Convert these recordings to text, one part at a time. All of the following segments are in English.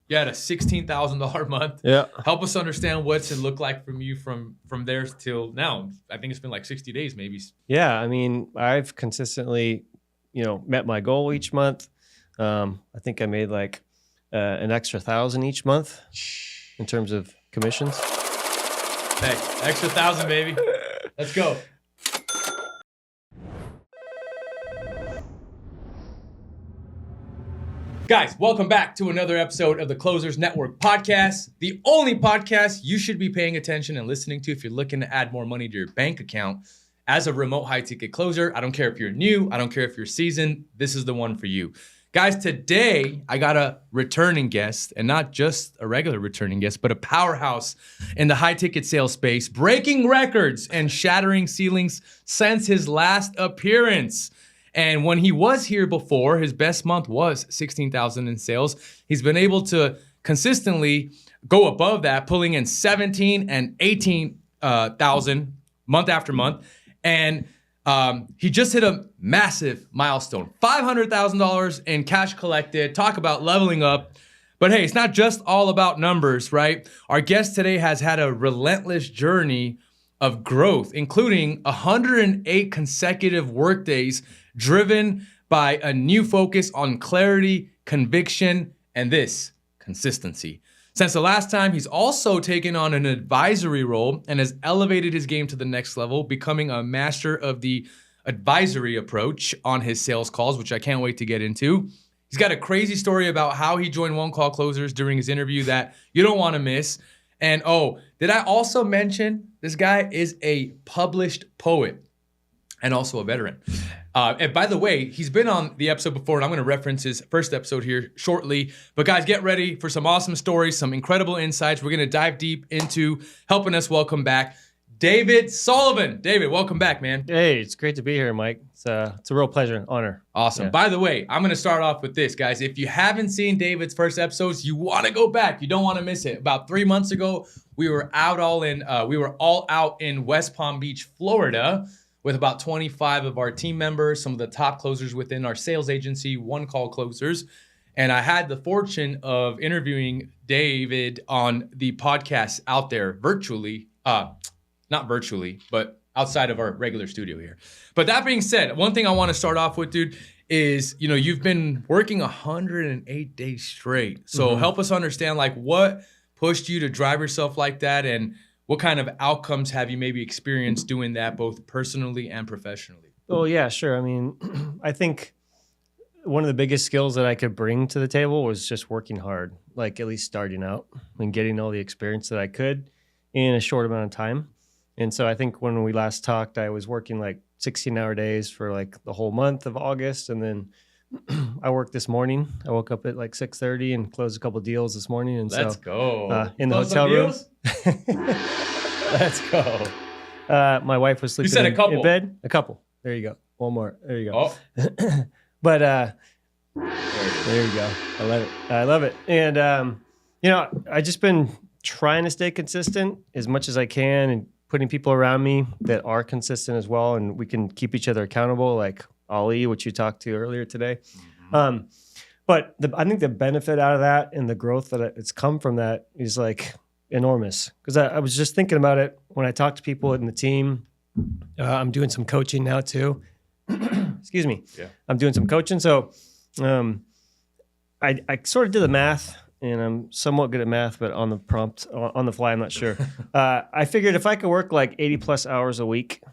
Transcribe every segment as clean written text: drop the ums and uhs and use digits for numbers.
You had a $16,000 month. Yeah. Help us understand what's it look like from you from there till now. I think it's been like 60 days maybe. Yeah. I mean, I've consistently, met my goal each month. I think I made like an extra 1,000 each month in terms of commissions. Hey, extra 1,000, baby. Let's go. Guys, welcome back to another episode of the Closers Network podcast, the only podcast you should be paying attention and listening to if you're looking to add more money to your bank account as a remote high-ticket closer. I don't care if you're new. I don't care if you're seasoned. This is the one for you. Guys, today I got a returning guest, and not just a regular returning guest, but a powerhouse in the high-ticket sales space, breaking records and shattering ceilings since his last appearance. And when he was here before, his best month was $16,000 in sales. He's been able to consistently go above that, pulling in $17,000 and $18,000 month after month. And he just hit a massive milestone, $500,000 in cash collected. Talk about leveling up. But hey, it's not just all about numbers, right? Our guest today has had a relentless journey of growth, including 108 consecutive workdays driven by a new focus on clarity, conviction, and this, consistency. Since the last time, he's also taken on an advisory role and has elevated his game to the next level, becoming a master of the advisory approach on his sales calls, which I can't wait to get into. He's got a crazy story about how he joined One Call Closers during his interview that you don't want to miss. And did I also mention this guy is a published poet and also a veteran? And by the way, he's been on the episode before, and I'm going to reference his first episode here shortly. But guys, get ready for some awesome stories, some incredible insights. We're going to dive deep into helping us welcome back David Sullivan. David, welcome back, man. Hey, it's great to be here, Mike. It's a real pleasure and honor. Awesome. Yeah. By the way, I'm going to start off with this, guys. If you haven't seen David's first episodes, you want to go back. You don't want to miss it. About 3 months ago, we were all out in West Palm Beach, Florida, with about 25 of our team members, some of the top closers within our sales agency, One Call Closers. And I had the fortune of interviewing David on the podcast out there virtually, not virtually, but outside of our regular studio here. But that being said, one thing I want to start off with, dude, is, you've been working 108 days straight. So help us understand, like, what pushed you to drive yourself like that, and what kind of outcomes have you maybe experienced doing that, both personally and professionally? Oh, yeah, sure. I mean, I think one of the biggest skills that I could bring to the table was just working hard, like at least starting out and getting all the experience that I could in a short amount of time. And so I think when we last talked, I was working like 16-hour days for like the whole month of August. And then I worked this morning. I woke up at like 6:30 and closed a couple deals this morning. And Let's go. In the hotel room. Let's go. My wife was sleeping in bed. A couple. There you go. One more. There you go. Oh. But there you go. I love it. And I just been trying to stay consistent as much as I can, and putting people around me that are consistent as well, and we can keep each other accountable, like Ali, which you talked to earlier today. But I think the benefit out of that and the growth that it's come from that is like enormous. Because I was just thinking about it when I talk to people in the team. I'm doing some coaching now too. Excuse me. Yeah. I'm doing some coaching. So I sort of did the math, and I'm somewhat good at math, but on the fly, I'm not sure. I figured if I could work like 80 plus hours a week,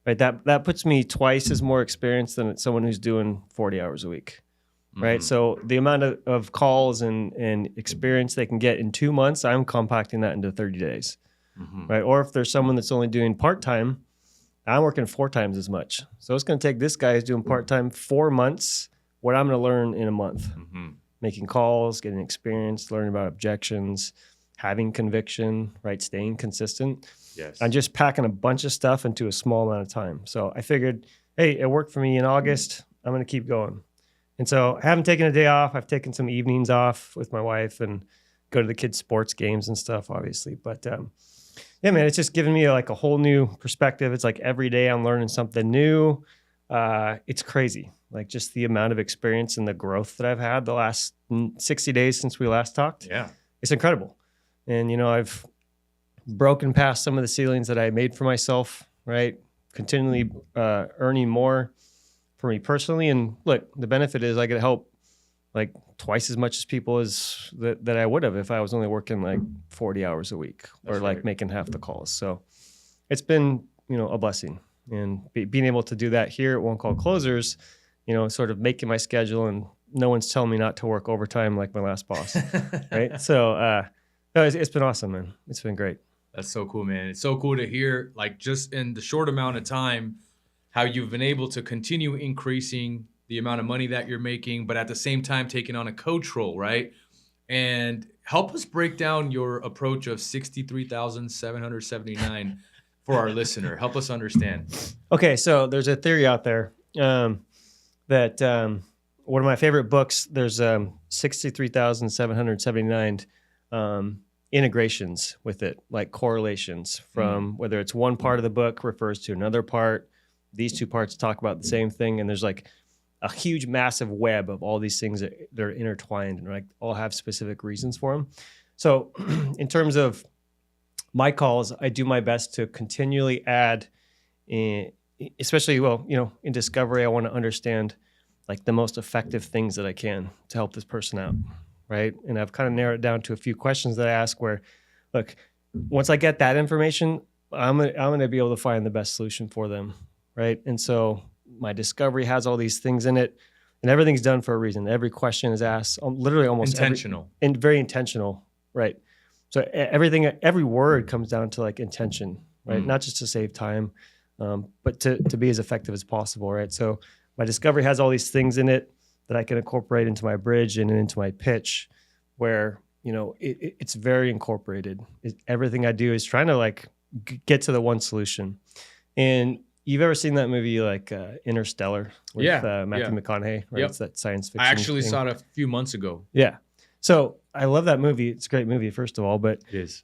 right, that puts me twice as more experience than someone who's doing 40 hours a week. Right. So the amount of calls and experience they can get in 2 months, I'm compacting that into 30 days. Right. Or if there's someone that's only doing part-time, I'm working 4 times as much. So it's going to take this guy who's doing part-time 4 months, what I'm going to learn in a month. Making calls, getting experience, learning about objections, having conviction, right? Staying consistent. Yes. I'm just packing a bunch of stuff into a small amount of time. So I figured, hey, it worked for me in August. I'm going to keep going. And so I haven't taken a day off. I've taken some evenings off with my wife and go to the kids' sports games and stuff, obviously. But yeah, man, it's just given me like a whole new perspective. It's like every day I'm learning something new. It's crazy. like just the amount of experience and the growth that I've had the last 60 days since we last talked. Yeah. It's incredible. And, I've broken past some of the ceilings that I made for myself, right? Continually earning more for me personally. And look, the benefit is I get help like twice as much as people that I would have if I was only working like 40 hours a week or like making half the calls. So it's been, a blessing. And being able to do that here at One Call Closers, sort of making my schedule, and no one's telling me not to work overtime like my last boss, right? So no, it's been awesome, man. It's been great. That's so cool, man. It's so cool to hear, like, just in the short amount of time, how you've been able to continue increasing the amount of money that you're making, but at the same time taking on a coach role, right? And help us break down your approach of 63,779 for our listener. Help us understand. Okay, so there's a theory out there that one of my favorite books, there's 63,779 integrations with it, like correlations from whether it's one part of the book refers to another part. These two parts talk about the same thing, and there's like a huge, massive web of all these things that are intertwined and like all have specific reasons for them. So in terms of my calls, I do my best to continually add, especially, in discovery, I want to understand like the most effective things that I can to help this person out, right? And I've kind of narrowed it down to a few questions that I ask where, look, once I get that information, I'm gonna be able to find the best solution for them, right? And so my discovery has all these things in it, and everything's done for a reason. Every question is asked, literally almost intentional, and very intentional, right? So every word comes down to like intention, right? Not just to save time, but to be as effective as possible, right? So my discovery has all these things in it that I can incorporate into my bridge and into my pitch, where it's very incorporated. Everything I do is trying to like get to the one solution. And you've ever seen that movie like Interstellar with Matthew McConaughey, right? Yep. It's that science fiction. I actually saw it a few months ago. Yeah. So I love that movie. It's a great movie, first of all, but it is.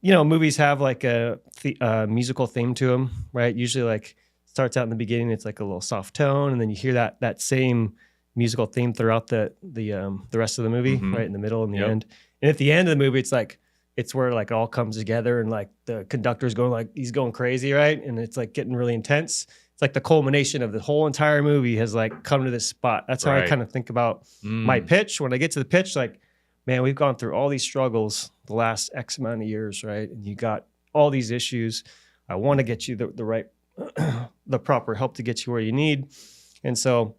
Movies have like a musical theme to them, right? Usually like starts out in the beginning, it's like a little soft tone, and then you hear that same musical theme throughout the rest of the movie, right in the middle and the end. And at the end of the movie, it's where like it all comes together, and like the conductor's going like he's going crazy, right? And it's like getting really intense. It's like the culmination of the whole entire movie has like come to this spot. That's how I kind of think about my pitch. When I get to the pitch, like, man, we've gone through all these struggles the last X amount of years, right? And you got all these issues. I want to get you the right, the proper help to get you where you need. And so,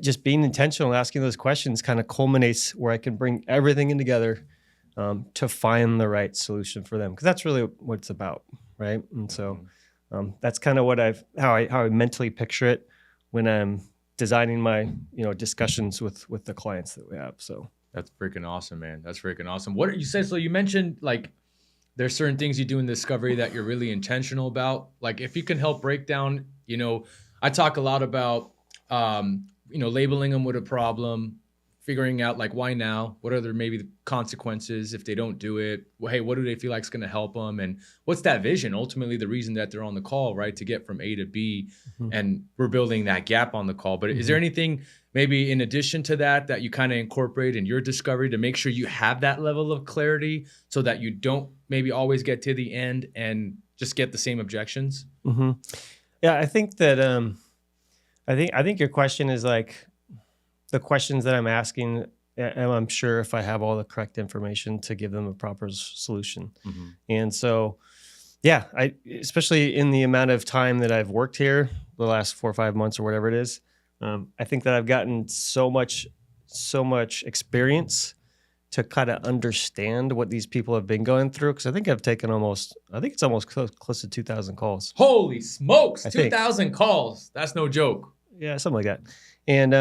just being intentional and asking those questions kind of culminates where I can bring everything in together to find the right solution for them. Because that's really what it's about, right? And so that's kind of how I mentally picture it when I'm designing my, discussions with the clients that we have. So. That's freaking awesome, man. That's freaking awesome. What you said, so you mentioned like there's certain things you do in discovery that you're really intentional about. Like if you can help break down, I talk a lot about, labeling them with a problem, figuring out like why now, what are maybe the consequences if they don't do it? Well, hey, what do they feel like is going to help them? And what's that vision? Ultimately, the reason that they're on the call, right? To get from A to B, and we're building that gap on the call. But is there anything maybe in addition to that you kind of incorporate in your discovery to make sure you have that level of clarity so that you don't maybe always get to the end and just get the same objections? Yeah, I think that I think your question is like the questions that I'm asking, and I'm sure if I have all the correct information to give them a proper solution. And so, yeah, especially in the amount of time that I've worked here, the last 4 or 5 months or whatever it is, I think that I've gotten so much experience to kind of understand what these people have been going through. Because I think I've taken it's almost close to 2,000 calls. Holy smokes, 2,000 calls. That's no joke. Yeah, something like that. And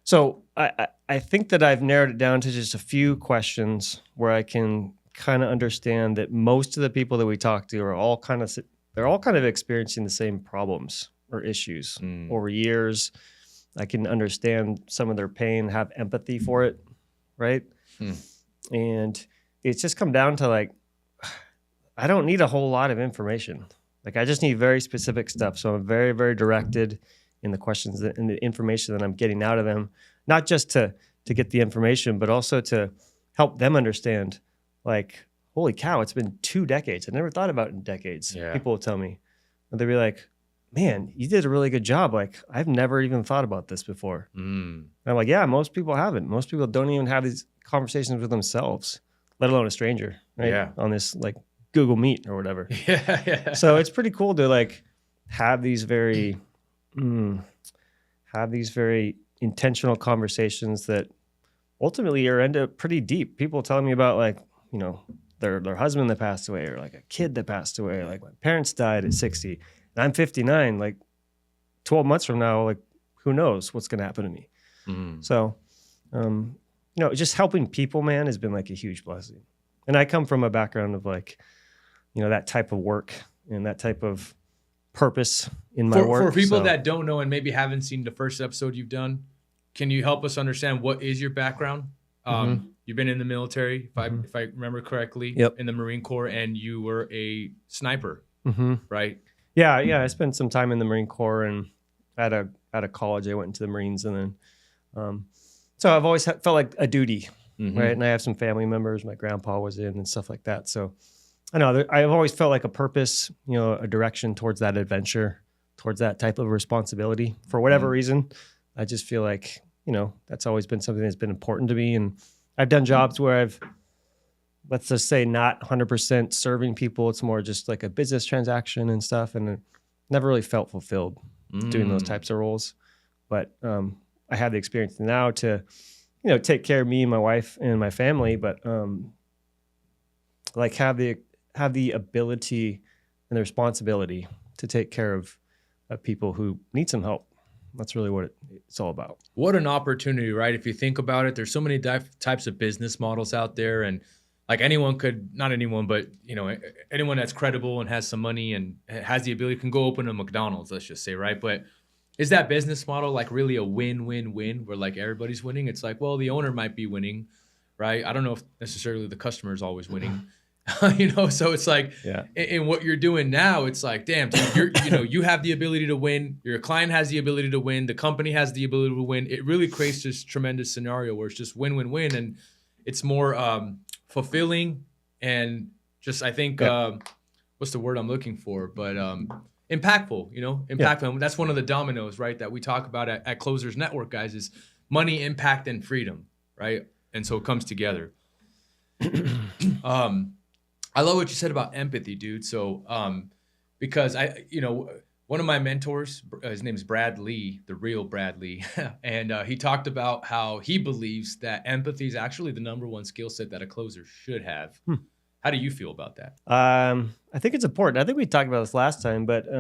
so I think that I've narrowed it down to just a few questions where I can kind of understand that most of the people that we talk to are all kind of experiencing the same problems or issues over years. I can understand some of their pain, have empathy for it, right? And it's just come down to like, I don't need a whole lot of information. Like I just need very specific stuff. So I'm very, very directed in the questions and the information that I'm getting out of them, not just to get the information, but also to help them understand, like, holy cow, it's been 2 decades. I never thought about it in decades. Yeah. People will tell me, and they'll be like, man, you did a really good job. Like, I've never even thought about this before. And I'm like, yeah, most people haven't. Most people don't even have these conversations with themselves, let alone a stranger, right? Yeah. On this like Google Meet or whatever. Yeah. So it's pretty cool to like have these very intentional conversations that ultimately are end up pretty deep. People telling me about, like, you know, their husband that passed away, or like a kid that passed away. Like, my parents died at 60 and I'm 59. Like 12 months from now, like, who knows what's going to happen to me. So, you know, just helping people, man, has been like a huge blessing. And I come from a background of like, you know, that type of work and that type of purpose in my work. For people that don't know and maybe haven't seen the first episode you've done, can you help us understand what is your background? You've been in the military, if I remember correctly, in the Marine Corps, and you were a sniper, right? Yeah. I spent some time in the Marine Corps, and out of college, I went into the Marines, and then so I've always felt like a duty, right? And I have some family members. My grandpa was in and stuff like that. So I know I've always felt like a purpose, you know, a direction towards that adventure, towards that type of responsibility. For whatever reason, I just feel like, you know, that's always been something that's been important to me. And I've done jobs where I've, let's just say, not 100% serving people. It's more just like a business transaction and stuff. And it never really felt fulfilled doing those types of roles. But I have the experience now to, you know, take care of me and my wife and my family, but like have the ability and the responsibility to take care of people who need some help. That's really what it's all about. What an opportunity, right? If you think about it, there's so many types of business models out there, and like not anyone, but you know, anyone that's credible and has some money and has the ability can go open a McDonald's, let's just say, right? But is that business model like really a win-win-win where like everybody's winning? It's like, well, the owner might be winning, right? I don't know if necessarily the customer is always winning. You know, so it's like, in what you're doing now, it's like, damn, dude, you have the ability to win. Your client has the ability to win. The company has the ability to win. It really creates this tremendous scenario where it's just win, win, win, and it's more fulfilling and just, I think, what's the word I'm looking for? But impactful. You know, impactful. And that's one of the dominoes, right, that we talk about at Closers Network, guys, is money, impact, and freedom, right? And so it comes together. I love what you said about empathy, dude. So, because one of my mentors, his name is Brad Lee, the real Brad Lee, and he talked about how he believes that empathy is actually the #1 skill set that a closer should have. How do you feel about that? I think it's important. I think we talked about this last time, but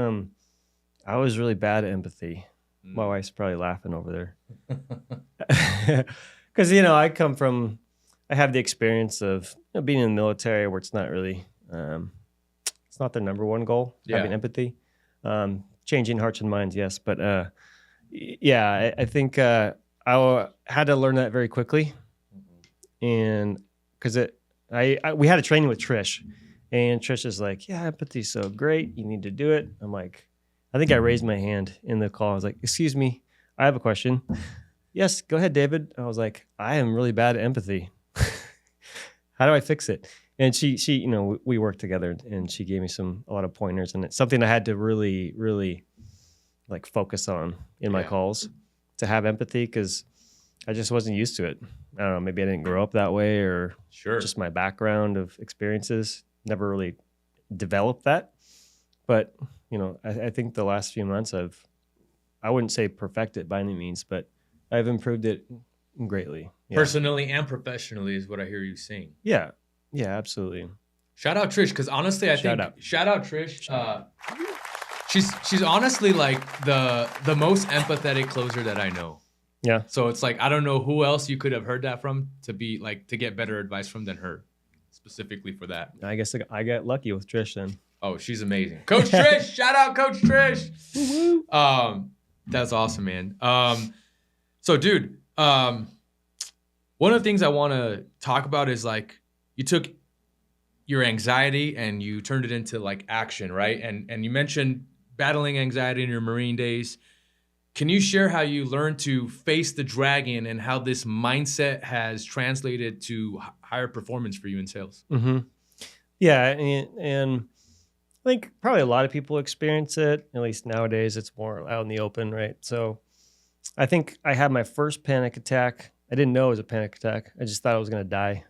I was really bad at empathy. My wife's probably laughing over there. Because, you know, I have the experience of being in the military where it's not really, it's not their #1 goal, having empathy. Changing hearts and minds, yes. But I think I had to learn that very quickly. And because we had a training with Trish, and Trish is like, yeah, empathy's so great. You need to do it. I'm like, I think I raised my hand in the call. I was like, excuse me, I have a question. Yes, go ahead, David. I was like, I am really bad at empathy. How do I fix it? And she, you know, we worked together, and she gave me a lot of pointers, and it's something I had to really, really like focus on in my calls to have empathy, because I just wasn't used to it. I don't know, maybe I didn't grow up that way, or just my background of experiences never really developed that. But, you know, I think the last few months I wouldn't say perfected by any means, but I've improved it greatly. Yeah. Personally and professionally is what I hear you saying. Yeah, absolutely. Shout out Trish, because honestly, shout out Trish. She's honestly like the most empathetic closer that I know. Yeah. So it's like, I don't know who else you could have heard that from to get better advice from than her, specifically for that. I guess I got lucky with Trish then. Oh, she's amazing. Coach Trish, shout out Coach Trish. That's awesome, man. So dude, one of the things I want to talk about is like, you took your anxiety and you turned it into like action, right? And you mentioned battling anxiety in your Marine days. Can you share how you learned to face the dragon and how this mindset has translated to higher performance for you in sales? Mm-hmm. Yeah, and I think probably a lot of people experience it. At least nowadays, it's more out in the open, right? So I think I had my first panic attack. I didn't know it was a panic attack. I just thought I was going to die.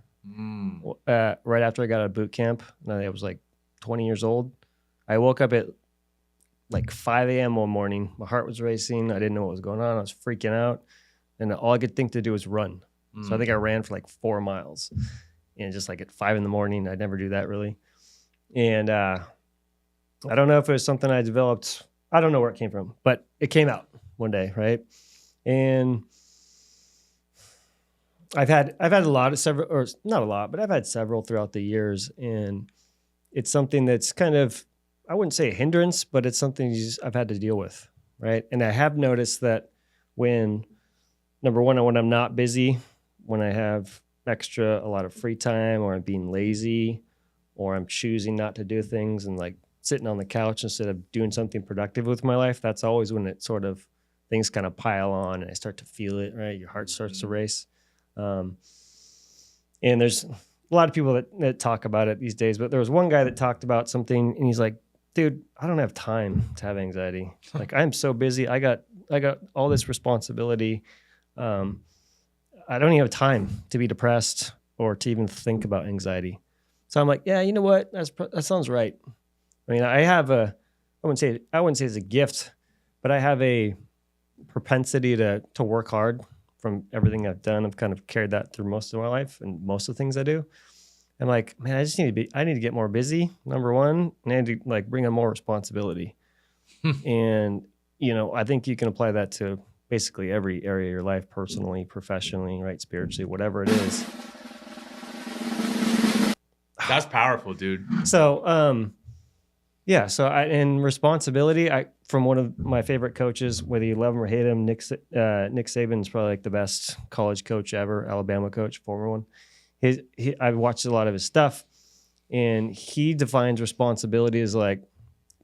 Right after I got out of boot camp. I was like 20 years old. I woke up at like 5 a.m. one morning. My heart was racing. I didn't know what was going on. I was freaking out. And all I could think to do was run. So I think I ran for like 4 miles. And just like at 5 in the morning, I'd never do that really. And I don't know if it was something I developed. I don't know where it came from, but it came out one day, right? And I've had several, or not a lot, but I've had several throughout the years. And it's something that's kind of, I wouldn't say a hindrance, but it's something I've had to deal with, right? And I have noticed that number one, when I'm not busy, when I have a lot of free time, or I'm being lazy, or I'm choosing not to do things and like sitting on the couch instead of doing something productive with my life, that's always when it sort of, things kind of pile on and I start to feel it, right? Your heart starts to race. And there's a lot of people that talk about it these days, but there was one guy that talked about something and he's like, dude, I don't have time to have anxiety. Like I'm so busy. I got all this responsibility. I don't even have time to be depressed or to even think about anxiety. So I'm like, yeah, you know what? That sounds right. I mean, I wouldn't say it's a gift, but I have a propensity to work hard from everything I've done. I've kind of carried that through most of my life and most of the things I do. I'm like, man, I need to get more busy, number one, and I need to like bring on more responsibility. And, I think you can apply that to basically every area of your life, personally, professionally, right? Spiritually, whatever it is. That's powerful, dude. So, in responsibility, from one of my favorite coaches, whether you love him or hate him, Nick Saban is probably like the best college coach ever, Alabama coach, former one. I've watched a lot of his stuff, and he defines responsibility as like,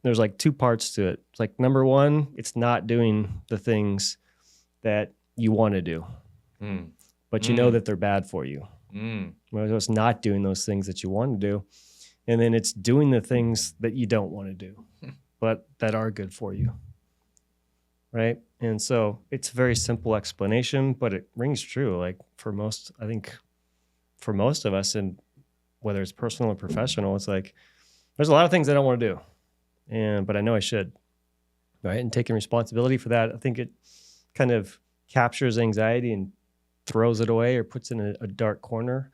there's like 2 parts to it. It's like, number one, it's not doing the things that you want to do, but you know that they're bad for you. Well, it's not doing those things that you want to do. And then it's doing the things that you don't want to do, but that are good for you. Right. And so it's a very simple explanation, but it rings true. Like for most of us, and whether it's personal or professional, it's like, there's a lot of things I don't want to do, but I know I should. Right. And taking responsibility for that, I think it kind of captures anxiety and throws it away or puts it in a dark corner.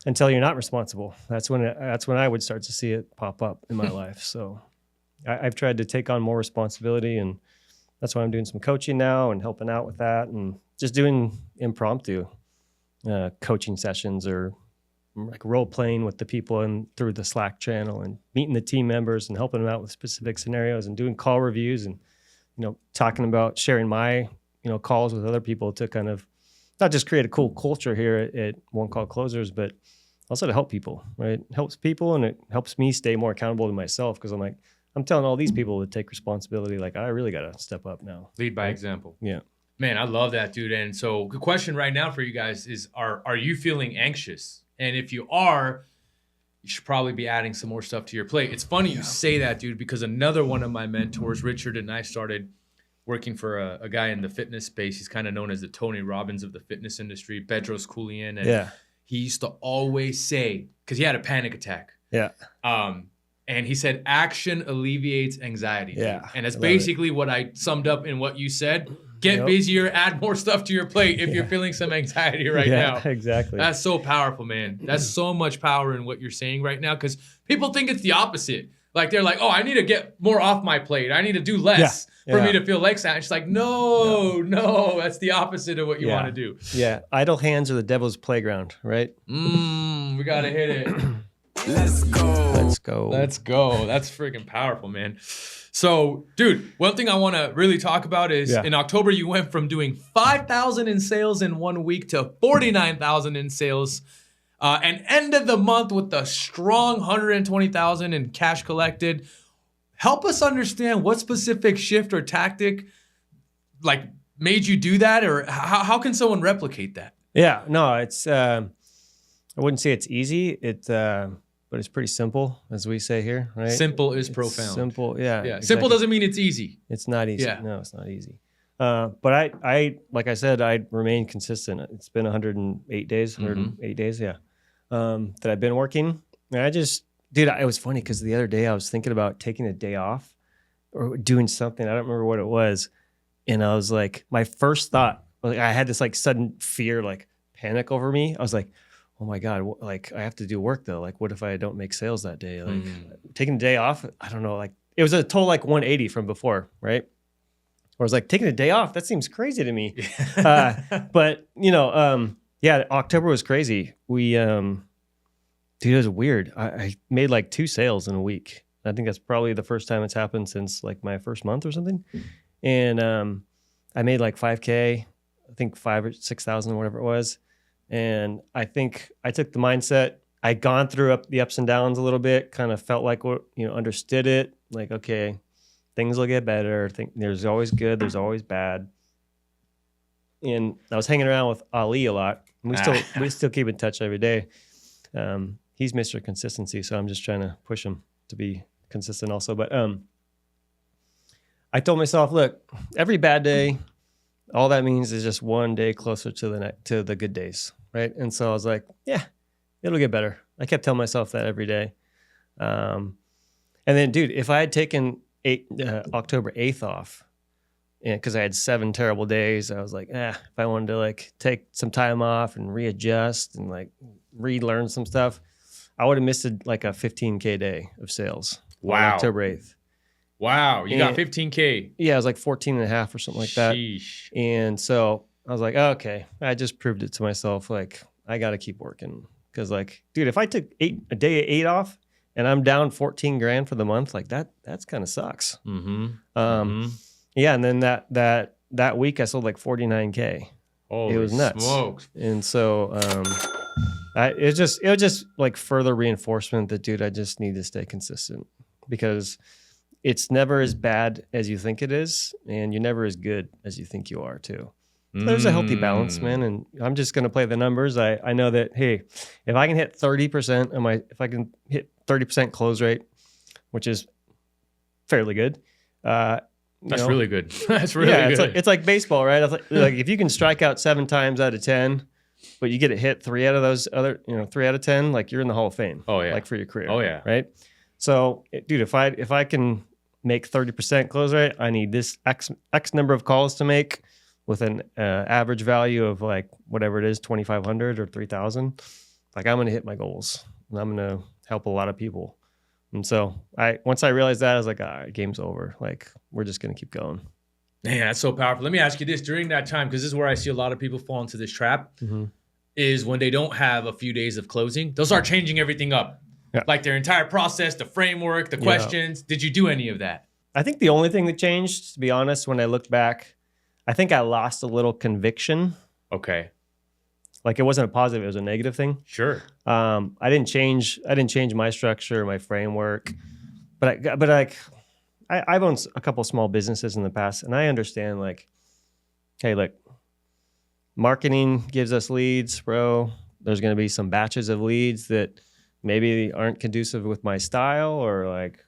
Until you're not responsible. That's when I would start to see it pop up in my life. So I've tried to take on more responsibility, and that's why I'm doing some coaching now and helping out with that, and just doing impromptu coaching sessions or like role playing with the people and through the Slack channel and meeting the team members and helping them out with specific scenarios and doing call reviews and, talking about sharing my, calls with other people to kind of not just create a cool culture here at One Call Closers, but also to help people, right? It helps people, and it helps me stay more accountable to myself, because I'm telling all these people to take responsibility. Like, I really got to step up now. Lead by example. Yeah. Man, I love that, dude. And so the question right now for you guys is, are you feeling anxious? And if you are, you should probably be adding some more stuff to your plate. It's funny you say that, dude, because another one of my mentors, Richard, and I started working for a guy in the fitness space. He's kind of known as the Tony Robbins of the fitness industry, Bedros Keuilian. And he used to always say, because he had a panic attack. Yeah. And he said, action alleviates anxiety. Yeah. And that's basically what I summed up in what you said. Get busier, add more stuff to your plate if you're feeling some anxiety right now. Exactly. That's so powerful, man. That's so much power in what you're saying right now, because people think it's the opposite. Like, they're like, oh, I need to get more off my plate. I need to do less for me to feel like that. It's like, no, that's the opposite of what you want to do. Yeah. Idle hands are the devil's playground, right? We got to hit it. Let's go. That's freaking powerful, man. So, dude, one thing I want to really talk about is in October, you went from doing 5,000 in sales in 1 week to 49,000 in sales, and ended the month with a strong 120,000 in cash collected. Help us understand what specific shift or tactic like made you do that, or how can someone replicate that? Yeah, no, it's I wouldn't say it's easy. But it's pretty simple, as we say here, right? Simple is profound. Simple, yeah. Exactly. Simple doesn't mean it's easy. It's not easy. Yeah. No, it's not easy. But I like I said, I remain consistent. It's been 108 days, 108 days, yeah, that I've been working. And dude, it was funny because the other day I was thinking about taking a day off or doing something. I don't remember what it was. And I was like, my first thought, like I had this like sudden fear, like panic over me. I was like, oh my God, like I have to do work though. Like what if I don't make sales that day? Like taking a day off, I don't know. Like it was a total like 180 from before, right? I was like, taking a day off, that seems crazy to me. But yeah, October was crazy. Dude, it was weird. I made like 2 sales in a week. I think that's probably the first time it's happened since like my first month or something. And I made like 5K, I think 5,000 or 6,000 or whatever it was. And I think I took the mindset, I'd gone through the ups and downs a little bit, kind of felt like, understood it. Like, okay, things will get better. There's always good, there's always bad. And I was hanging around with Ali a lot. We still keep in touch every day. He's Mr. Consistency, so I'm just trying to push him to be consistent also. But I told myself, look, every bad day, all that means is just one day closer to the good days, right? And so I was like, yeah, it'll get better. I kept telling myself that every day. And then, dude, if I had taken October 8th off, because I had 7 terrible days, I was like, if I wanted to like take some time off and readjust and like relearn some stuff, I would have missed like a 15K day of sales. Wow. On October 8th. Wow. You got 15K. Yeah, it was like 14 and a half or something like that. Sheesh. And so I was like, okay, I just proved it to myself. Like, I got to keep working. Because like, dude, if I took a day of 8 off and I'm down 14 grand for the month, like that's kind of sucks. Yeah. And then that week I sold like 49K. Holy it was nuts. Smokes. And so it was just like further reinforcement that, dude, I just need to stay consistent, because it's never as bad as you think it is, and you're never as good as you think you are too. So there's a healthy balance, man. And I'm just going to play the numbers. I know that, hey, if I can hit 30% if I can hit 30% close rate, which is fairly good. That's really good. That's really good. It's like baseball, right? Like if you can strike out 7 times out of 10, but you get it hit 3 out of those other, 3 out of 10, like you're in the Hall of Fame. Oh yeah. Like for your career. Oh yeah. Right. So, dude, if I can make 30% close rate, I need this X number of calls to make with an average value of like whatever it is, 2,500 or 3,000. Like I'm going to hit my goals, and I'm going to help a lot of people. And so once I realized that, I was like, all right, game's over. Like we're just going to keep going. Man, that's so powerful. Let me ask you this: during that time, because this is where I see a lot of people fall into this trap, is when they don't have a few days of closing, they'll start changing everything up. Yeah. Like their entire process, the framework, the questions. Did you do any of that? I think the only thing that changed, to be honest, when I look back, I think I lost a little conviction. Okay. Like it wasn't a positive, it was a negative thing. Sure. I didn't change my structure, my framework, but I've owned a couple small businesses in the past, and I understand like, hey, look, marketing gives us leads, bro. There's going to be some batches of leads that maybe aren't conducive with my style, or like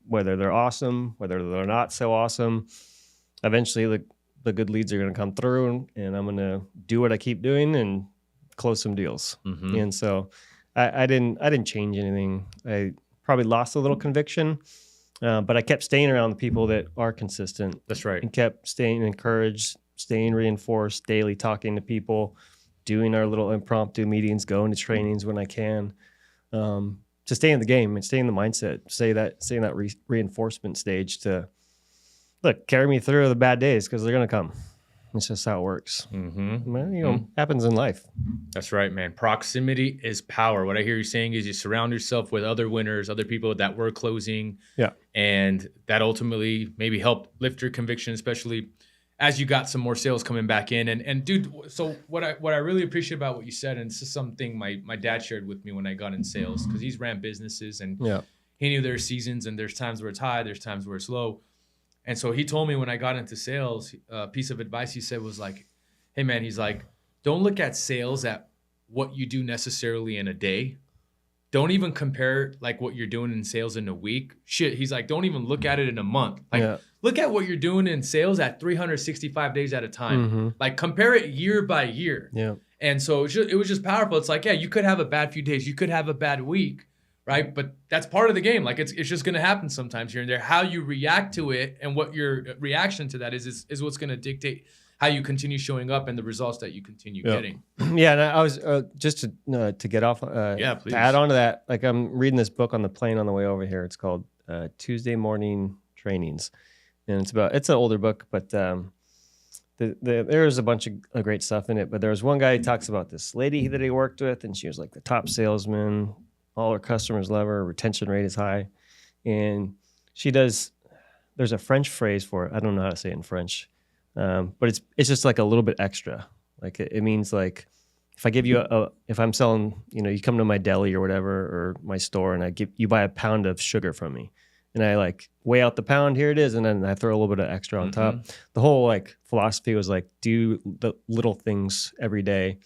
whether they're awesome, whether they're not so awesome. Eventually the good leads are going to come through, and I'm going to do what I keep doing and close some deals. And so I didn't change anything. I probably lost a little conviction, but I kept staying around the people that are consistent. That's right. And kept staying encouraged, staying reinforced, daily talking to people, doing our little impromptu meetings, going to trainings when I can. To stay in the game and stay in the mindset, stay in that reinforcement stage to carry me through the bad days, because they're gonna come. It's just how it works. Happens in life. That's right, man. Proximity is power. What I hear you saying is you surround yourself with other winners, other people that were closing. Yeah. And that ultimately maybe helped lift your conviction, especially as you got some more sales coming back in. And dude, so what I really appreciate about what you said, and this is something my dad shared with me when I got in sales, because he's ran businesses, and he knew there's seasons and there's times where it's high, there's times where it's low. And so he told me when I got into sales, a piece of advice he said was like, hey man, he's like, don't look at sales at what you do necessarily in a day. Don't even compare like what you're doing in sales in a week. Shit, he's like, don't even look at it in a month. Like, look at what you're doing in sales at 365 days at a time. Like, compare it year by year. Yeah. And so it was just powerful. It's like, yeah, you could have a bad few days. You could have a bad week, right? But that's part of the game. Like, it's just going to happen sometimes here and there. How you react to it and what your reaction to that is what's going to dictate how you continue showing up and the results that you continue getting. Yeah, and I was just to get off. Please. To add on to that, like I'm reading this book on the plane on the way over here. It's called Tuesday Morning Trainings, and it's an older book, but there's a bunch of great stuff in it. But there was one guy who talks about this lady that he worked with, and she was like the top salesman. All her customers love her. Retention rate is high, and she does. There's a French phrase for it. I don't know how to say it in French. But it's just like a little bit extra. Like it means like if I give you if I'm selling, you come to my deli or whatever, or my store, and you buy a pound of sugar from me, and I like weigh out the pound, here it is, and then I throw a little bit of extra on top. The whole like philosophy was like do the little things every day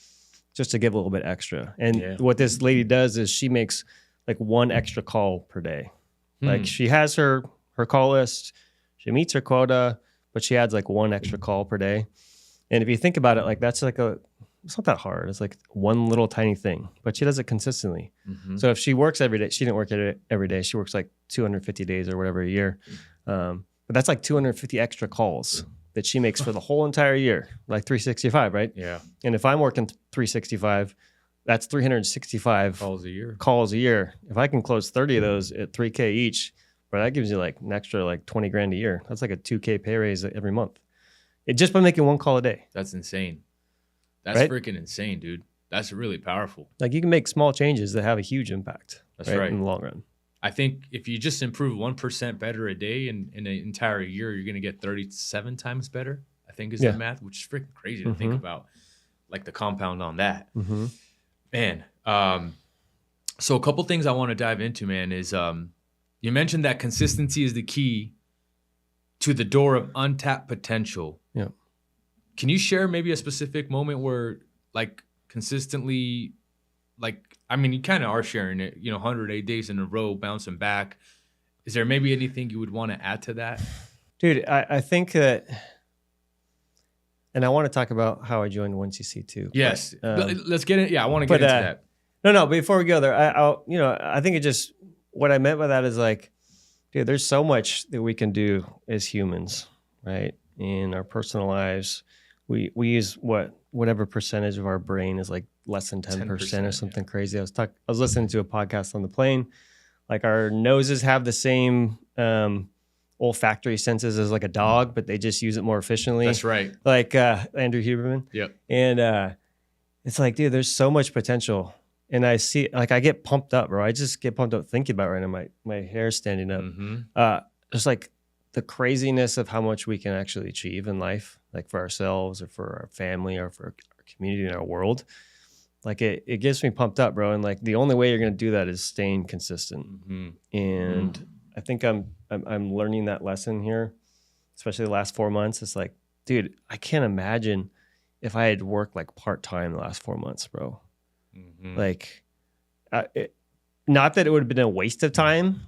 just to give a little bit extra. And what this lady does is she makes like one extra call per day. Like she has her call list, she meets her quota, but she adds like one extra call per day. And if you think about it, like that's like it's not that hard. It's like one little tiny thing, but she does it consistently. So if she works every day, she didn't work every day. She works like 250 days or whatever a year. But that's like 250 extra calls that she makes for the whole entire year, like 365, right? Yeah. And if I'm working 365, that's 365 calls a year. If I can close 30 of those at $3K each, but that gives you like an extra like 20 grand a year. That's like a $2K pay raise every month. Just by making one call a day. That's insane. That's freaking insane, dude. That's really powerful. Like you can make small changes that have a huge impact. That's right. In the long run. I think if you just improve 1% better a day in an entire year, you're going to get 37 times better, I think is the math, which is freaking crazy to think about, like the compound on that. Man. So a couple things I want to dive into, man, is you mentioned that consistency is the key to the door of untapped potential. Yeah. Can you share maybe a specific moment where like consistently, like, I mean, you kind of are sharing it, 108 days in a row, bouncing back. Is there maybe anything you would want to add to that? Dude, I think that, and I want to talk about how I joined 1CC too. Yes. But, let's get it. Yeah, I want to get into that. No, before we go there, I think what I meant by that is like, dude, there's so much that we can do as humans, right? In our personal lives, we use whatever percentage of our brain is like less than 10% or something crazy. I was listening to a podcast on the plane. Like our noses have the same olfactory senses as like a dog, but they just use it more efficiently. That's right. Like Andrew Huberman. Yep. And it's like, dude, there's so much potential. And I see, like, I get pumped up, bro. I just get pumped up thinking about it right now. My hair's standing up. Just like the craziness of how much we can actually achieve in life, like for ourselves or for our family or for our community and our world. Like it gets me pumped up, bro. And like the only way you're going to do that is staying consistent. And I think I'm learning that lesson here, especially the last 4 months. It's like, dude, I can't imagine if I had worked like part-time the last 4 months, bro. Like, not that it would have been a waste of time,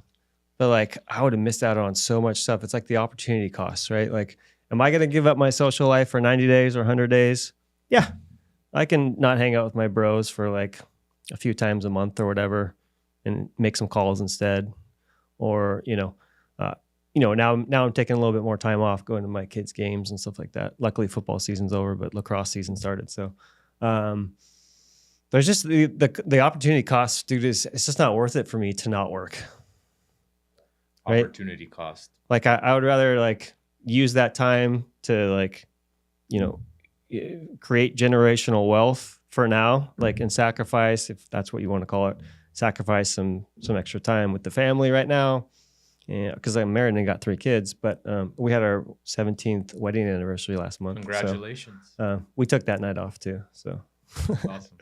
but like I would have missed out on so much stuff. It's like the opportunity cost, right? Like, am I going to give up my social life for 90 days or 100 days? Yeah, I can not hang out with my bros for like a few times a month or whatever and make some calls instead. Or, now I'm taking a little bit more time off going to my kids' games and stuff like that. Luckily, football season's over, but lacrosse season started. So, there's just the opportunity cost, dude. It's just not worth it for me to not work. Right? Opportunity cost. Like I would rather like use that time to like, create generational wealth for now, like and sacrifice, if that's what you want to call it, sacrifice some extra time with the family right now. Yeah, because I'm married and got 3 kids, but we had our 17th wedding anniversary last month. Congratulations. So, we took that night off too. So awesome.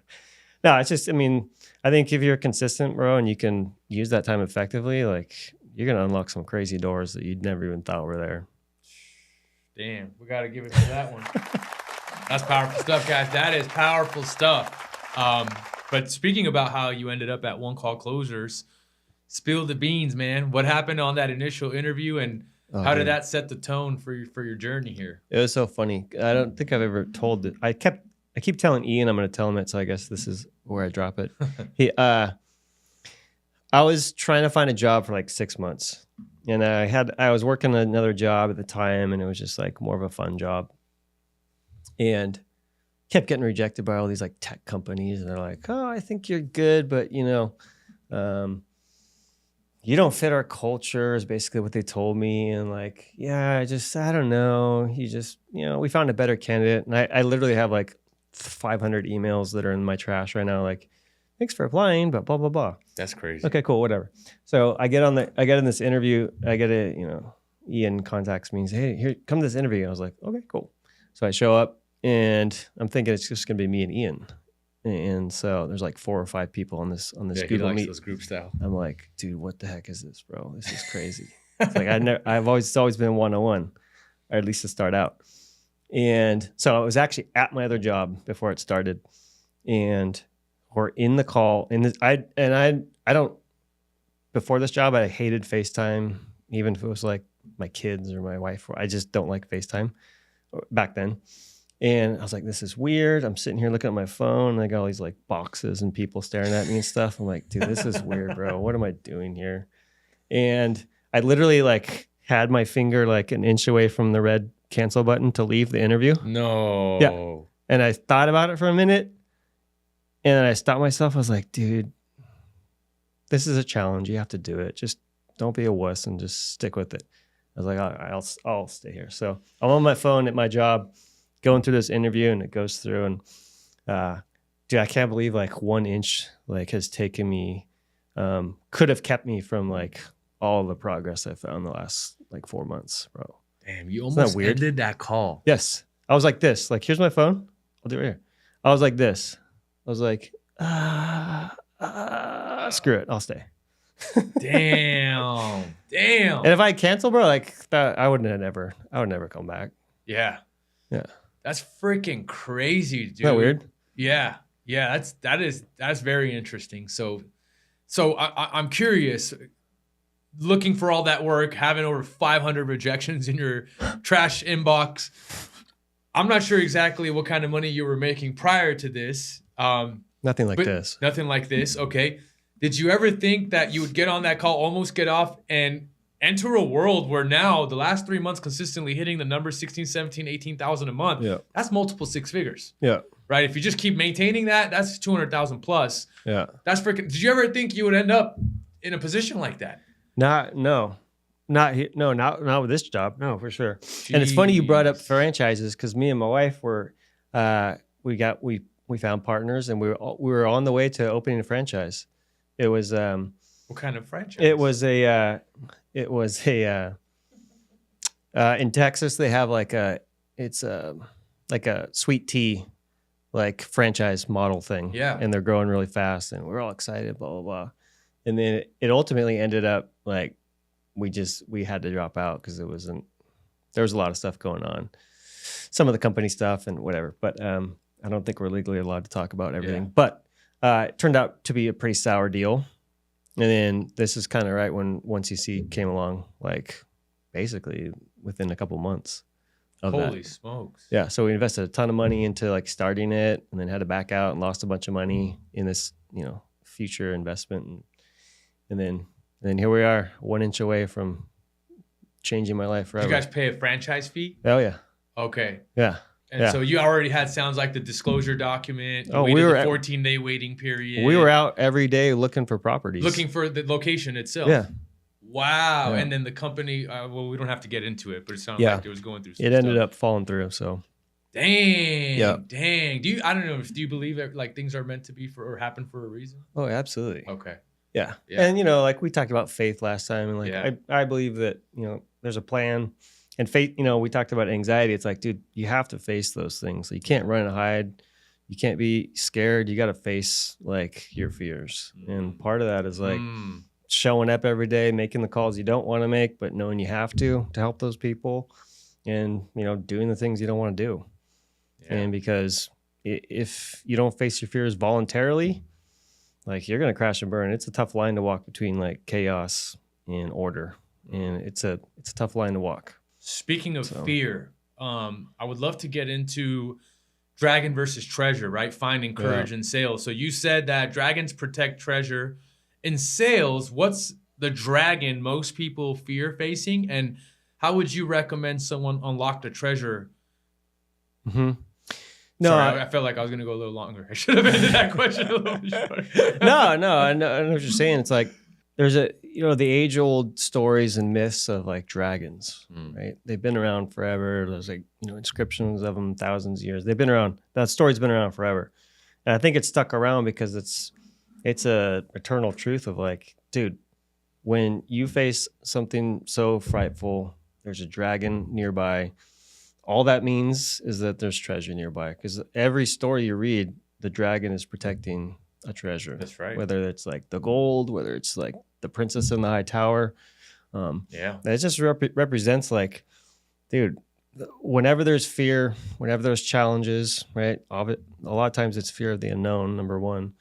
No, it's just, I I think if you're consistent, bro, and you can use that time effectively, like you're gonna unlock some crazy doors that you'd never even thought were there. Damn, we gotta give it for that one. That's powerful stuff, guys. That is powerful stuff. But speaking about how you ended up at One Call Closers, spill the beans, man. What happened on that initial interview, and how did that set the tone for your journey here? It was so funny. I don't think I've ever told it. I keep telling Ian I'm going to tell him it, so I guess this is where I drop it. I was trying to find a job for like 6 months, and I was working another job at the time, and it was just like more of a fun job, and kept getting rejected by all these like tech companies, and they're like, "Oh, I think you're good, but you know, you don't fit our culture," is basically what they told me. And like, yeah, I don't know. We found a better candidate. And I literally have like 500 emails that are in my trash right now. Like, thanks for applying, but blah, blah, blah. That's crazy. Okay, cool, whatever. So I get in this interview. Ian contacts me and says, "Hey, here, come to this interview." I was like, okay, cool. So I show up and I'm thinking it's just going to be me and Ian. And so there's like 4 or 5 people on this Google Meet. Those group style. I'm like, dude, what the heck is this, bro? This is crazy. It's like it's always been one-on-one, or at least to start out. And so I was actually at my other job before it started, and we're in the call. And I don't. Before this job, I hated FaceTime, even if it was like my kids or my wife. I just don't like FaceTime back then. And I was like, this is weird. I'm sitting here looking at my phone, and I got all these like boxes and people staring at me and stuff. I'm like, dude, this is weird, bro. What am I doing here? And I literally like had my finger like an inch away from the red cancel button to leave the interview. No. Yeah. And I thought about it for a minute, and then I stopped myself. I was like, dude, this is a challenge. You have to do it. Just don't be a wuss and just stick with it. I was like, I'll stay here. So I'm on my phone at my job, going through this interview, and it goes through, and dude, I can't believe like 1 inch like has taken me, could have kept me from like all the progress I found the last like 4 months, bro. Damn, you almost ended that call. Yes. I was like this, like, here's my phone. I'll do it right here. I was like this. I was like, screw it. I'll stay. Damn. And if I cancel, bro, like I would never come back. Yeah. Yeah. That's freaking crazy, dude. Isn't that weird? Yeah. Yeah. That's very interesting. So I'm curious, looking for all that work, having over 500 rejections in your trash inbox. I'm not sure exactly what kind of money you were making prior to this. Nothing like this. Nothing like this. Okay. Did you ever think that you would get on that call, almost get off, and enter a world where now the last 3 months consistently hitting the number 16, 17, 18,000 a month? Yeah. That's multiple 6 figures. Yeah. Right? If you just keep maintaining that, that's 200,000 plus. Yeah. That's freaking. Did you ever think you would end up in a position like that? Not with this job. No, for sure. Jeez. And it's funny you brought up franchises, because me and my wife were, we found partners, and we were on the way to opening a franchise. It was what kind of franchise? It was a in Texas they have like a sweet tea like franchise model thing. Yeah. And they're growing really fast, and we're all excited, blah blah blah. And then it ultimately ended up like we had to drop out because there was a lot of stuff going on, some of the company stuff and whatever. But I don't think we're legally allowed to talk about everything. Yeah. But it turned out to be a pretty sour deal. And then this is kind of right when 1CC came along, like basically within a couple months of that. Holy smokes. Yeah. So we invested a ton of money into like starting it, and then had to back out and lost a bunch of money in this, future investment. And then here we are, 1 inch away from changing my life forever. Did you guys pay a franchise fee? Oh yeah. Okay. Yeah. And so you already had, sounds like, the disclosure document. We were the 14-day waiting period. We were out every day looking for properties. Looking for the location itself. Yeah. Wow. Yeah. And then the company, we don't have to get into it, but it sounded like it was going through some It ended up falling through, so. Dang. Yeah. Dang. Do you believe that like things are meant to be or happen for a reason? Oh, absolutely. Okay. Yeah. And, like we talked about faith last time, and like I believe that, there's a plan. And faith, we talked about anxiety. It's like, dude, you have to face those things. You can't run and hide. you can't be scared. You got to face like your fears. And part of that is like showing up every day, making the calls you don't want to make, but knowing you have to help those people, and, you know, doing the things you don't want to do. Yeah. And because if you don't face your fears voluntarily, like, you're going to crash and burn. It's a tough line to walk between like chaos and order. And it's a tough line to walk. Speaking of fear, I would love to get into dragon versus treasure, right? Finding courage in sales. So you said that dragons protect treasure. In sales, what's the dragon most people fear facing, and how would you recommend someone unlock the treasure? Mm-hmm. No, sorry, I felt like I was going to go a little longer. I should have ended that question a little bit shorter. No, I know what you're saying. It's like there's the age-old stories and myths of like dragons, right? They've been around forever. There's like, you know, inscriptions of them thousands of years. They've been around. That story's been around forever, and I think it's stuck around because it's a eternal truth of like, dude, when you face something so frightful, there's a dragon nearby. All that means is that there's treasure nearby, because every story you read, the dragon is protecting a treasure. That's right. Whether it's like the gold, whether it's like the princess in the high tower. It just represents like, dude, whenever there's fear, whenever there's challenges, right? A lot of times it's fear of the unknown, number one.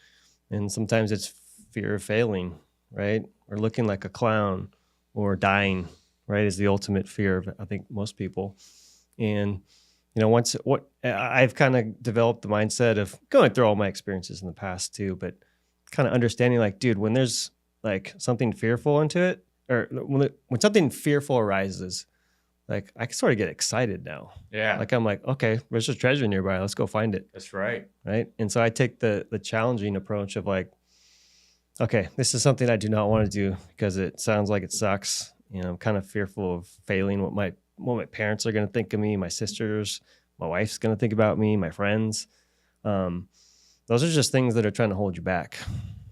And sometimes it's fear of failing, right? Or looking like a clown, or dying, right? Is the ultimate fear of, I think, most people. And, you know, I've kind of developed the mindset of going through all my experiences in the past too, but kind of understanding like, dude, when there's like something fearful into it, or when something fearful arises, like, I can sort of get excited now. Yeah. Like, I'm like, okay, there's a treasure nearby. Let's go find it. That's right. Right. And so I take the challenging approach of like, okay, this is something I do not want to do because it sounds like it sucks. You know, I'm kind of fearful of failing, what my parents are going to think of me, my sisters, my wife's going to think about me, my friends. Those are just things that are trying to hold you back,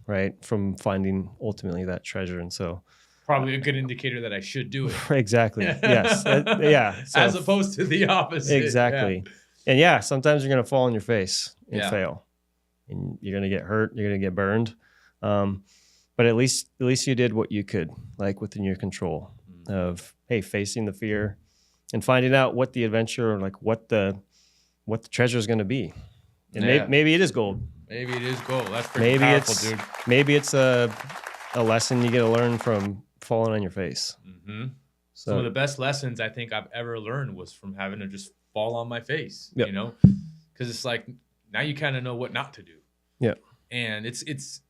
right, from finding ultimately that treasure. And so probably a good indicator that I should do it. Exactly. Yes. Yeah. So, as opposed to the opposite. Exactly. Yeah. And sometimes you're going to fall on your face and fail, and you're going to get hurt. You're going to get burned. But at least you did what you could, like, within your control of, hey, facing the fear and finding out what the adventure, or like what the treasure is going to be. And maybe it is gold. Maybe it is gold. That's pretty powerful, dude. Maybe it's a lesson you get to learn from falling on your face. Mm-hmm. So, some of the best lessons I think I've ever learned was from having to just fall on my face, you know, because it's like, now you kind of know what not to do. Yeah. And it's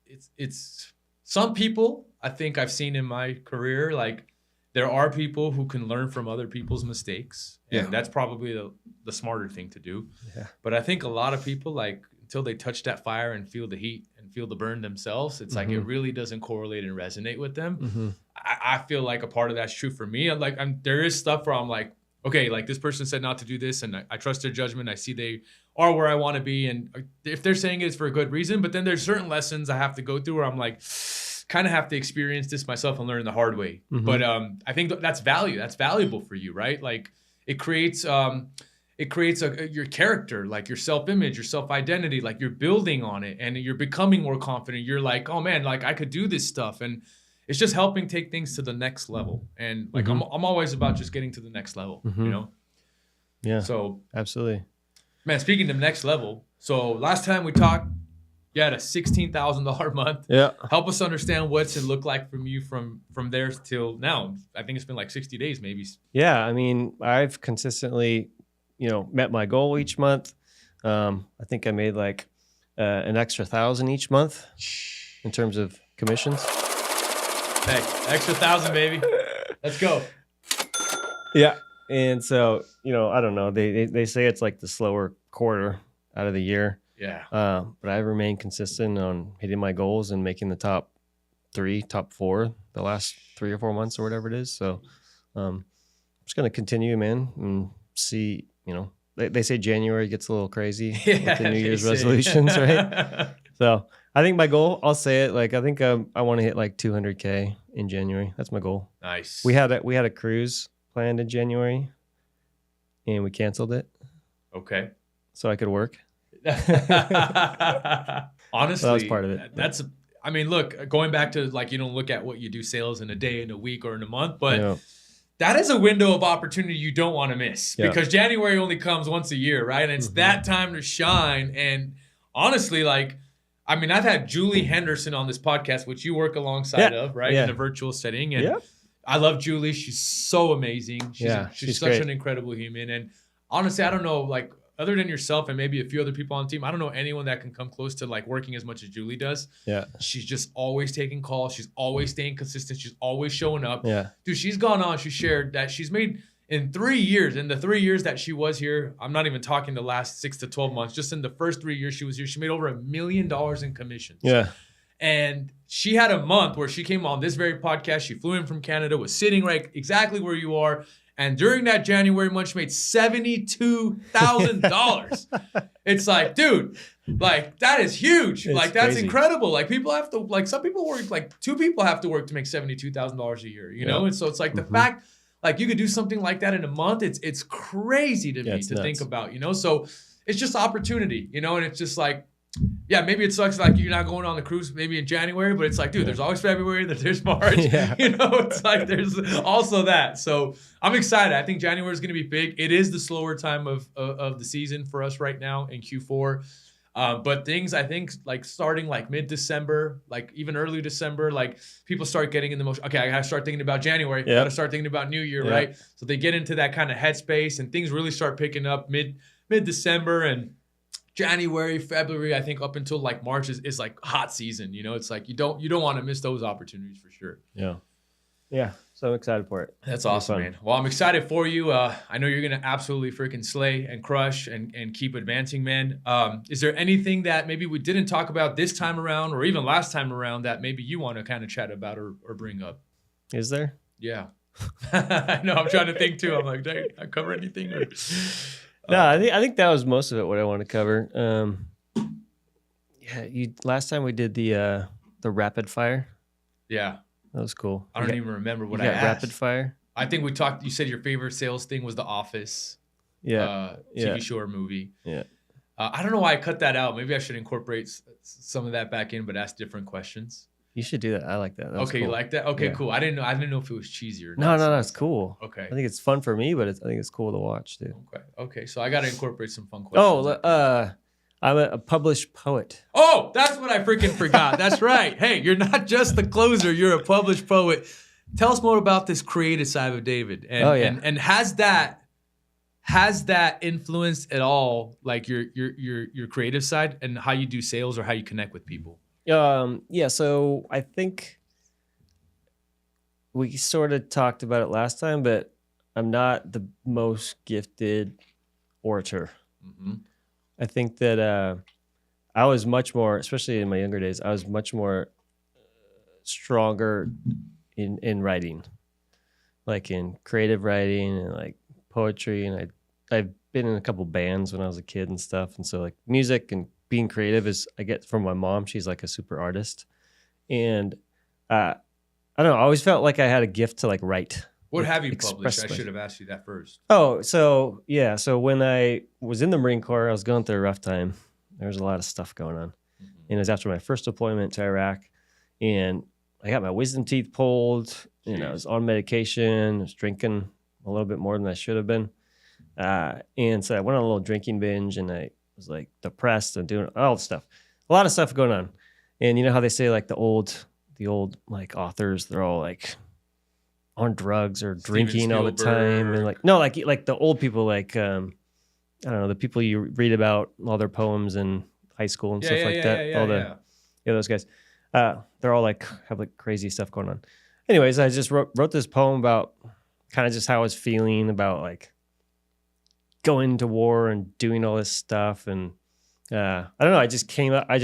some people I think I've seen in my career, like, there are people who can learn from other people's mistakes, and that's probably the smarter thing to do. Yeah. But I think a lot of people, like, until they touch that fire and feel the heat and feel the burn themselves, it's like it really doesn't correlate and resonate with them. Mm-hmm. I feel like a part of that's true for me. There is stuff where I'm like, okay, like, this person said not to do this, and I trust their judgment. I see they are where I want to be, and if they're saying it's for a good reason. But then there's certain lessons I have to go through where I'm like, kind of have to experience this myself and learn the hard way. Mm-hmm. But I think that's value. That's valuable for you, right? Like, it creates your character, like your self-image, your self-identity, like you're building on it and you're becoming more confident. You're like, oh man, like, I could do this stuff. And it's just helping take things to the next level. And like, I'm always about just getting to the next level, you know? Yeah. So absolutely, man, speaking of next level. So last time we talked, you had a $16,000 month. Yeah. Help us understand what's it look like from you from there till now. I think it's been like 60 days, maybe. Yeah. I mean, I've consistently, met my goal each month. I think I made like an extra 1,000 each month in terms of commissions. Hey, extra 1,000, baby. Let's go. Yeah. And so, I don't know. They say it's like the slower quarter out of the year. Yeah. But I remain consistent on hitting my goals and making the top 4 the last 3 or 4 months or whatever it is. So I'm just going to continue, man, and see, they say January gets a little crazy with the New Year's resolutions, right? So I think my goal, I'll say it, like, I think I want to hit like 200K in January. That's my goal. Nice. We had a cruise planned in January and we canceled it. Okay. So I could work. Honestly, that was part of it. I mean, look, going back to like, you don't look at what you do sales in a day, in a week, or in a month, but that is a window of opportunity you don't want to miss because January only comes once a year, right? And it's that time to shine. And honestly, like, I mean, I've had Julie Henderson on this podcast, which you work alongside of, right? In a virtual setting. And I love Julie. She's so amazing. She's such an incredible human. And honestly, I don't know, like, other than yourself and maybe a few other people on the team, I don't know anyone that can come close to like working as much as Julie does. Yeah. She's just always taking calls. She's always staying consistent. She's always showing up. Yeah. Dude, she's gone on. She shared that she's made in the 3 years that she was here, I'm not even talking the last 6 to 12 months, just in the first 3 years she was here, she made over $1 million in commissions. Yeah. And she had a month where she came on this very podcast. She flew in from Canada, was sitting right exactly where you are. And during that January month, she made $72,000. It's like, dude, like, that is huge. It's like, that's crazy. Incredible. Like, people have to, like, some people work, like, 2 people have to work to make $72,000 a year, you know? And so it's like the fact, like, you could do something like that in a month. It's crazy to me to think about, you know? So it's just opportunity, you know? And it's just like, yeah, maybe it sucks like you're not going on the cruise maybe in January, but it's like, dude, there's always February, there's March, you know, it's like there's also that. So I'm excited. I think January is going to be big. It is the slower time of the season for us right now in Q4. But things, I think, like starting like mid-December, like even early December, like people start getting in the motion. Okay, I got to start thinking about January. I got to start thinking about New Year, right? So they get into that kind of headspace and things really start picking up mid-December and January, February, I think up until like March is like hot season. You know, it's like you don't want to miss those opportunities for sure. Yeah. Yeah. So I'm excited for it. That's awesome, man. Well, I'm excited for you. I know you're going to absolutely freaking slay and crush and keep advancing, man. Is there anything that maybe we didn't talk about this time around or even last time around that maybe you want to kind of chat about or bring up? Is there? Yeah. No, I'm trying to think too. I'm like, did I cover anything? Or... No, I think that was most of it. What I want to cover. Last time we did the rapid fire. Yeah, that was cool. I don't even remember what I asked. Rapid fire. I think we talked. You said your favorite sales thing was The Office. Yeah, TV show or movie. Yeah. I don't know why I cut that out. Maybe I should incorporate some of that back in, but ask different questions. You should do that. I like that. Okay, cool. You like that? Okay, cool. I didn't know if it was cheesy or not. No, it's cool. Okay. I think it's fun for me, but I think it's cool to watch too. Okay. So I got to incorporate some fun questions. I'm a published poet. Oh, that's what I freaking forgot. That's right. Hey, you're not just the closer. You're a published poet. Tell us more about this creative side of David. And has that influenced at all, like your creative side and how you do sales or how you connect with people? So I think we sort of talked about it last time, but I'm not the most gifted orator. Mm-hmm. I think that I was much more, especially in my younger days, I was much more stronger in writing, like in creative writing and like poetry. And I've been in a couple bands when I was a kid and stuff. And so like music and being creative is I get from my mom. She's like a super artist. And I don't know, I always felt like I had a gift to like write. What have you published? I should have asked you that first. Oh, so when I was in the Marine Corps, I was going through a rough time. There was a lot of stuff going on. Mm-hmm. And it was after my first deployment to Iraq. And I got my wisdom teeth pulled. Jeez. I was on medication. I was drinking a little bit more than I should have been. And so I went on a little drinking binge and I was like depressed and doing all the stuff. A lot of stuff going on. And you know how they say like the old like authors, they're all like on drugs or drinking all the time. And like the old people, like, I don't know, the people you read about all their poems in high school and stuff like that. Those guys, they're all like, have like crazy stuff going on. Anyways, I just wrote this poem about kind of just how I was feeling about like going to war and doing all this stuff. And I don't know, I just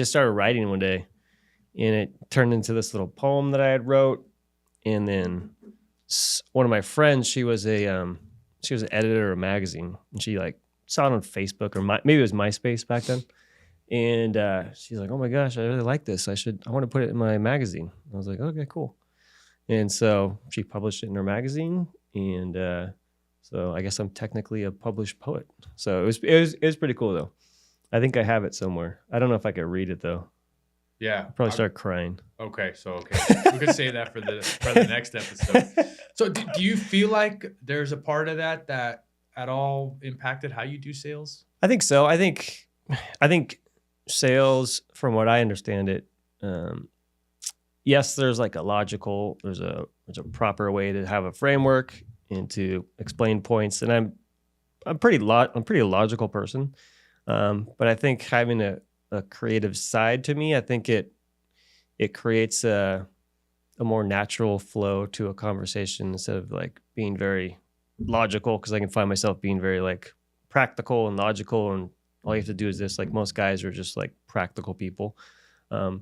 started writing one day and it turned into this little poem that I had wrote. And then one of my friends, she was an editor of a magazine, and she like saw it on Facebook or maybe it was MySpace back then. And she's like, "Oh my gosh, I really like this. I want to put it in my magazine." I was like, "Okay, cool." And so she published it in her magazine, and so I guess I'm technically a published poet. So it was pretty cool though. I think I have it somewhere. I don't know if I could read it though. Yeah. I'll probably start crying. Okay. We could say that for the next episode. So do you feel like there's a part of that at all impacted how you do sales? I think so. I think sales, from what I understand it, yes, there's like there's a proper way to have a framework and to explain points. And I'm a pretty logical person. But I think having a creative side to me, I think it creates a more natural flow to a conversation instead of like being very logical, because I can find myself being very like practical and logical, and all you have to do is this. Like most guys are just like practical people. I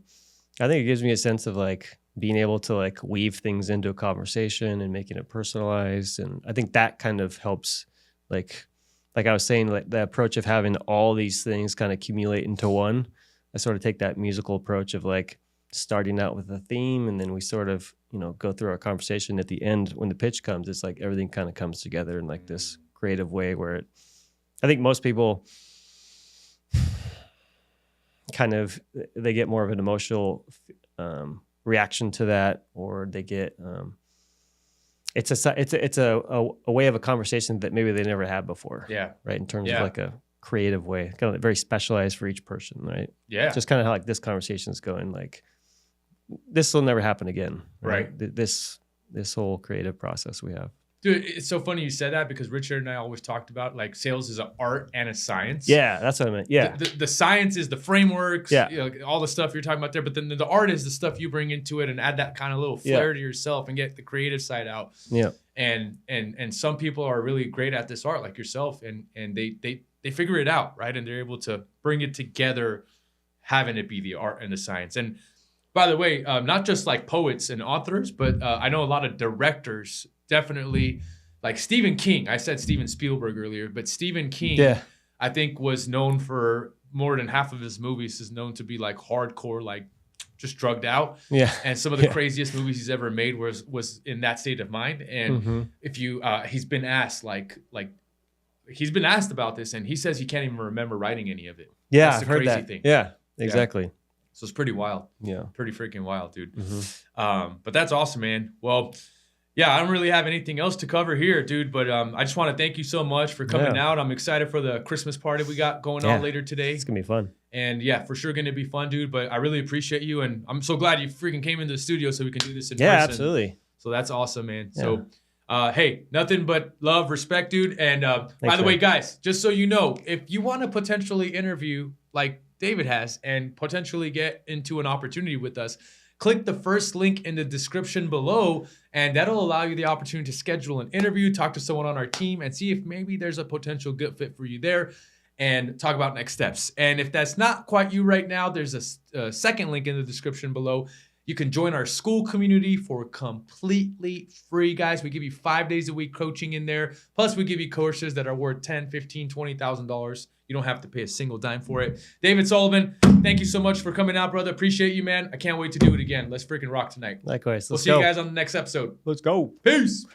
think it gives me a sense of like being able to like weave things into a conversation and making it personalized. And I think that kind of helps, like I was saying, like the approach of having all these things kind of accumulate into one. I sort of take that musical approach of like starting out with a theme, and then we sort of, go through our conversation. At the end, when the pitch comes, it's like everything kind of comes together in like this creative way where I think most people kind of, they get more of an emotional reaction to that, or they get, it's a way of a conversation that maybe they never had before. Yeah. Right. In terms of like a creative way, kind of very specialized for each person. Right. Yeah. Just kind of how like this conversation is going, like this will never happen again. Right. This whole creative process we have. Dude, it's so funny you said that, because Richard and I always talked about like sales is an art and a science. Yeah, that's what I meant. Yeah. The science is the frameworks, yeah. All the stuff you're talking about there, but then the art is the stuff you bring into it and add that kind of little flair to yourself and get the creative side out. Yeah. And some people are really great at this art, like yourself, and they figure it out, right? And they're able to bring it together, having it be the art and the science. And by the way, not just like poets and authors, but I know a lot of directors. Definitely, like Stephen King. I said Steven Spielberg earlier, but Stephen King, I think, was known for more than half of his movies is known to be like hardcore, like just drugged out. Yeah. And some of the craziest movies he's ever made was in that state of mind. And if you, he's been asked he's been asked about this, and he says he can't even remember writing any of it. Yeah, that's the I've crazy heard that. thing. Yeah, exactly. Yeah. So it's pretty wild. Yeah. Pretty freaking wild, dude. But that's awesome, man. Well, yeah, I don't really have anything else to cover here, dude. But I just want to thank you so much for coming out. I'm excited for the Christmas party we got going on later today. It's going to be fun. And yeah, for sure going to be fun, dude. But I really appreciate you. And I'm so glad you freaking came into the studio so we can do this in person. Yeah, absolutely. So that's awesome, man. Yeah. So, hey, nothing but love, respect, dude. And by the way, guys, just so you know, if you want to potentially interview like David has and potentially get into an opportunity with us, click the first link in the description below, and that'll allow you the opportunity to schedule an interview, talk to someone on our team, and see if maybe there's a potential good fit for you there, and talk about next steps. And if that's not quite you right now, there's a second link in the description below. You can join our school community for completely free, guys. We give you 5 days a week coaching in there. Plus, we give you courses that are worth $10,000, $15,000, $20,000. You don't have to pay a single dime for it. David Sullivan, thank you so much for coming out, brother. Appreciate you, man. I can't wait to do it again. Let's freaking rock tonight. Likewise. We'll see you guys on the next episode. Let's go. Peace.